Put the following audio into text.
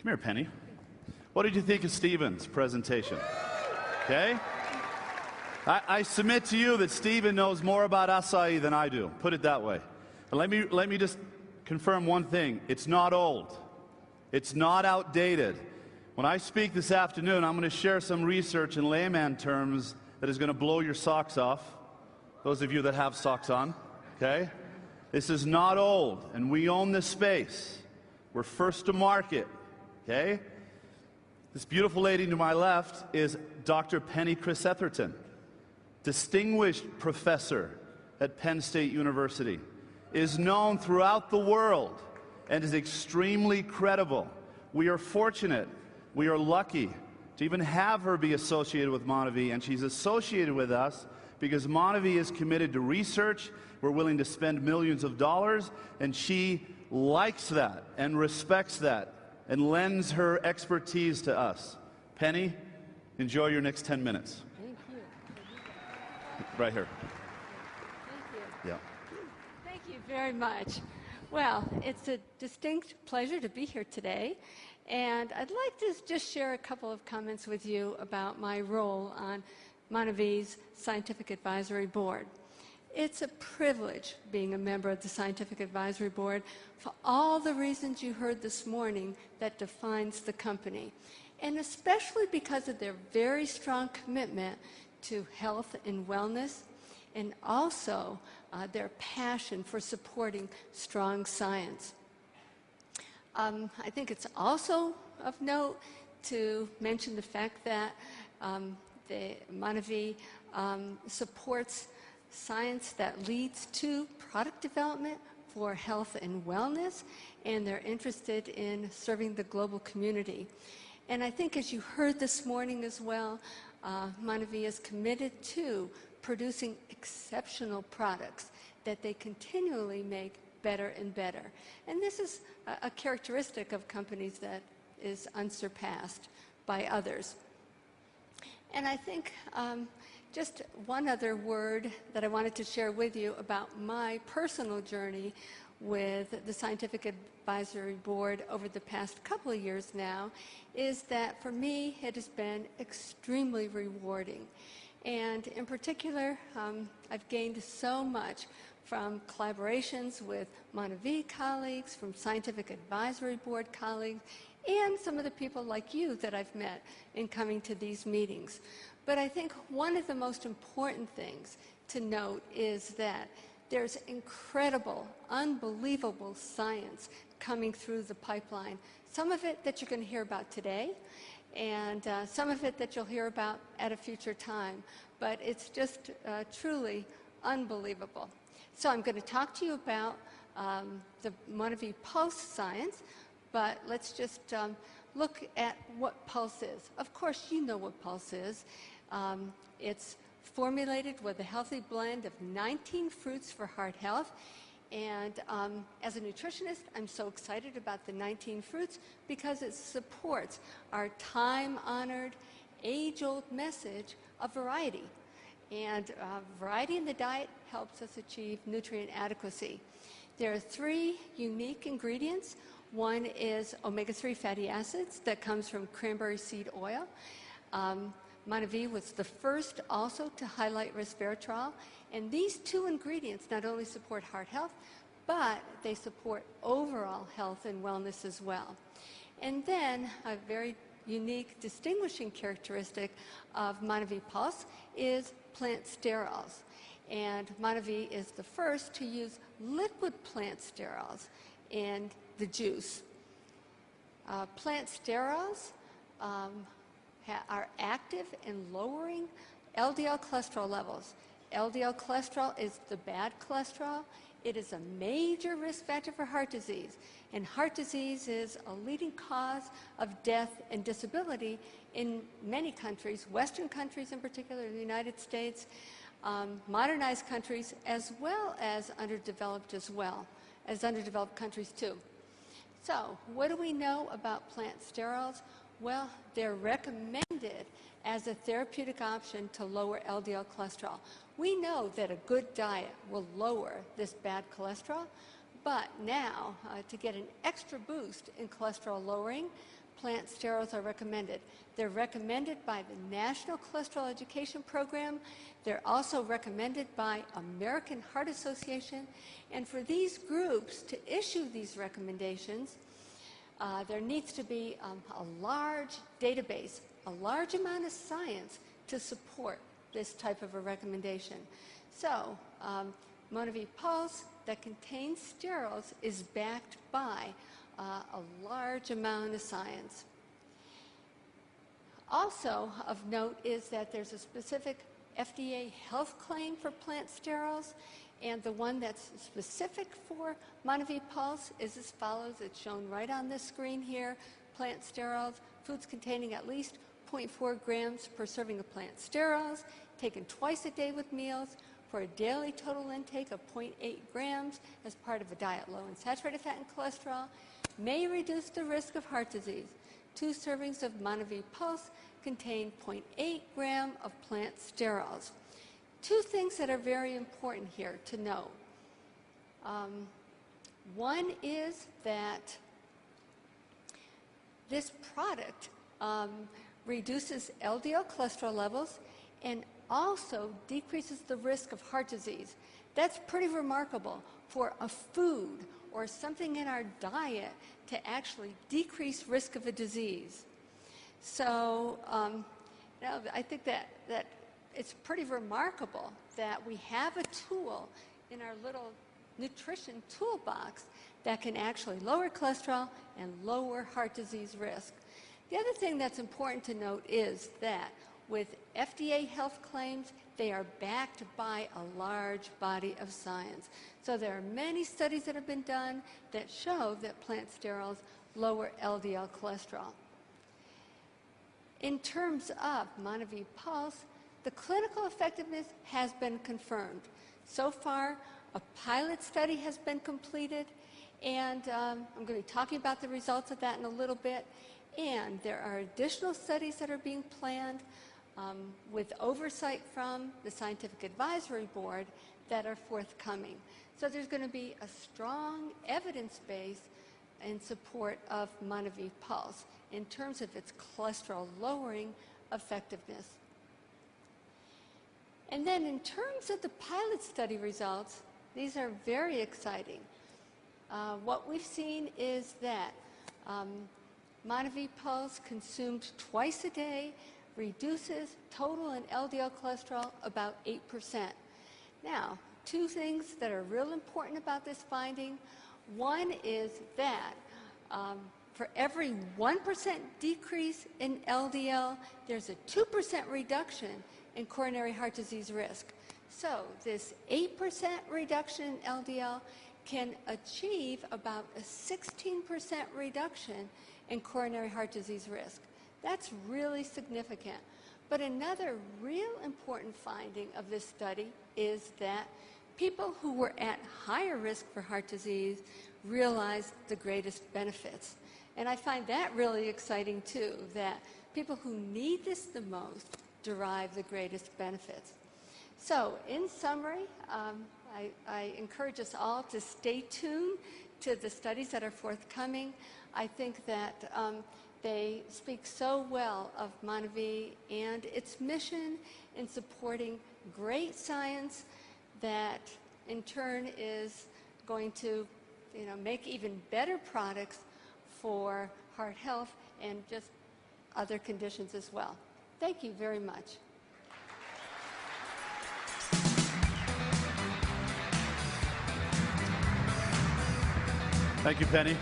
Come here, Penny. What did you think of Stephen's presentation? Okay? I submit to you that Stephen knows more about acai than I do. Put it that way. And let me just confirm one thing. It's not old. It's not outdated. When I speak this afternoon, I'm going to share some research in layman terms that is going to blow your socks off, those of you that have socks on, okay? This is not old, and we own this space. We're first to market, okay? This beautiful lady to my left is Dr. Penny Chris-Etherton, distinguished professor at Penn State University, is known throughout the world and is extremely credible. We are fortunate, we are lucky to even have her be associated with MonaVie, and she's associated with us because MonaVie is committed to research. We're willing to spend millions of dollars, and she likes that and respects that and lends her expertise to us. Penny, enjoy your next 10 minutes. Thank you. Right here. Thank you. Yeah. Thank you very much. Well, it's a distinct pleasure to be here today, and I'd like to just share a couple of comments with you about my role on MonaVie's Scientific Advisory Board. It's a privilege being a member of the Scientific Advisory Board for all the reasons you heard this morning that defines the company, and especially because of their very strong commitment to health and wellness, and also their passion for supporting strong science. I think it's also of note to mention the fact that the MonaVie supports science that leads to product development for health and wellness, and they're interested in serving the global community. And I think, as you heard this morning as well, MonaVie is committed to producing exceptional products that they continually make better and better. And this is a characteristic of companies that is unsurpassed by others. And I think just one other word that I wanted to share with you about my personal journey with the Scientific Advisory Board over the past couple of years now is that for me it has been extremely rewarding. And in particular, I've gained so much from collaborations with MonaVie colleagues, from Scientific Advisory Board colleagues, and some of the people like you that I've met in coming to these meetings. But I think one of the most important things to note is that there's incredible, unbelievable science coming through the pipeline. Some of it that you're going to hear about today, and some of it that you'll hear about at a future time. But it's just truly unbelievable. So I'm going to talk to you about the MonaVie Pulse science, but let's just look at what Pulse is. Of course, you know what Pulse is. It's formulated with a healthy blend of 19 fruits for heart health. And as a nutritionist, I'm so excited about the 19 fruits because it supports our time-honored, age-old message of variety. And variety in the diet helps us achieve nutrient adequacy. There are 3 unique ingredients. One is omega-3 fatty acids that comes from cranberry seed oil. MonaVie was the first also to highlight resveratrol. And these 2 ingredients not only support heart health, but they support overall health and wellness as well. And then a very unique distinguishing characteristic of MonaVie Pulse is plant sterols. And MonaVie is the first to use liquid plant sterols in the juice. Plant sterols are active in lowering LDL cholesterol levels. LDL cholesterol is the bad cholesterol. It is a major risk factor for heart disease. And heart disease is a leading cause of death and disability in many countries, Western countries in particular, the United States, modernized countries, as well as underdeveloped countries too. So what do we know about plant sterols? Well, they're recommended as a therapeutic option to lower LDL cholesterol. We know that a good diet will lower this bad cholesterol, But now, to get an extra boost in cholesterol lowering, plant sterols are recommended. They're recommended by the National Cholesterol Education Program. They're also recommended by American Heart Association. And for these groups to issue these recommendations, there needs to be a large database, a large amount of science to support this type of a recommendation. So, MonaVie Pulse that contains sterols is backed by a large amount of science. Also of note is that there's a specific FDA health claim for plant sterols, and the one that's specific for MonaVie Pulse is as follows. It's shown right on this screen here. Plant sterols, foods containing at least 0.4 grams per serving of plant sterols, taken twice a day with meals for a daily total intake of 0.8 grams as part of a diet low in saturated fat and cholesterol, may reduce the risk of heart disease. 2 servings of MonaVie Pulse contain 0.8 gram of plant sterols. 2 things that are very important here to know. One is that this product reduces LDL cholesterol levels and also decreases the risk of heart disease. That's pretty remarkable for a food or something in our diet to actually decrease risk of a disease. So I think that it's pretty remarkable that we have a tool in our little nutrition toolbox that can actually lower cholesterol and lower heart disease risk. The other thing that's important to note is that with FDA health claims, they are backed by a large body of science. So there are many studies that have been done that show that plant sterols lower LDL cholesterol. In terms of MonaVie Pulse, the clinical effectiveness has been confirmed. So far, a pilot study has been completed, and I'm going to be talking about the results of that in a little bit. And there are additional studies that are being planned with oversight from the Scientific Advisory Board that are forthcoming. So there's going to be a strong evidence base in support of MonaVie Pulse in terms of its cholesterol lowering effectiveness. And then in terms of the pilot study results, these are very exciting. What we've seen is that MonaVie Pulse consumed twice a day reduces total and LDL cholesterol about 8%. Now, 2 things that are real important about this finding. One is that for every 1% decrease in LDL, there's a 2% reduction in coronary heart disease risk. So this 8% reduction in LDL can achieve about a 16% reduction in coronary heart disease risk. That's really significant. But another real important finding of this study is that people who were at higher risk for heart disease realized the greatest benefits. And I find that really exciting too, that people who need this the most derive the greatest benefits. So in summary, I encourage us all to stay tuned to the studies that are forthcoming. I think that they speak so well of MonaVie and its mission in supporting great science that in turn is going to make even better products for heart health and just other conditions as well. Thank you very much. Thank you, Penny.